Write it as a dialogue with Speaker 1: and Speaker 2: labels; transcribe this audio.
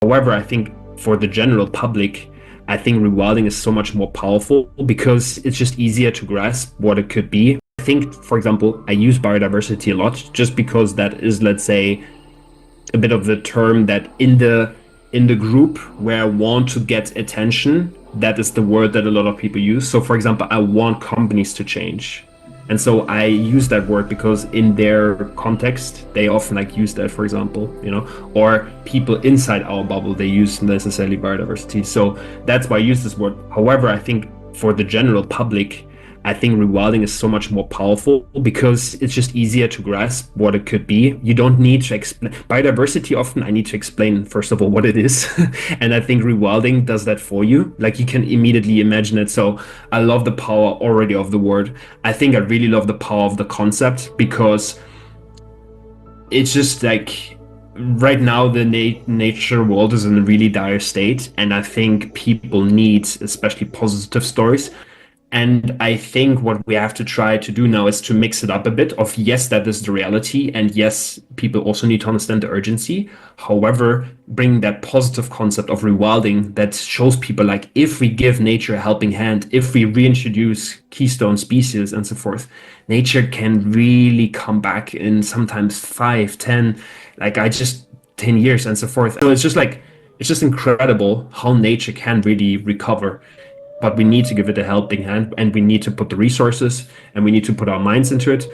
Speaker 1: However, I think for the general public, I think rewilding is so much more powerful because it's just easier to grasp what it could be. I think, for example, I use biodiversity a lot just because that is, let's say, a bit of the term that in the group where I want to get attention, that is the word that a lot of people use. So, for example, I want companies to change. And so I use that word because in their context, they often like use that, for example, or people inside our bubble, they use necessarily biodiversity. So that's why I use this word. However, I think for the general public, I think rewilding is so much more powerful because it's just easier to grasp what it could be. You don't need to explain biodiversity. Often I need to explain, first of all, what it is. And I think rewilding does that for you. Like you can immediately imagine it. So I love the power already of the word. I think I really love the power of the concept because it's just like right now the nature world is in a really dire state. And I think people need especially positive stories. And I think what we have to try to do now is to mix it up a bit of, yes, that is the reality. And yes, people also need to understand the urgency. However, bring that positive concept of rewilding that shows people like if we give nature a helping hand, if we reintroduce keystone species and so forth, nature can really come back in sometimes 5, 10, like 10 years and so forth. So it's just incredible how nature can really recover. But we need to give it a helping hand and we need to put the resources and we need to put our minds into it.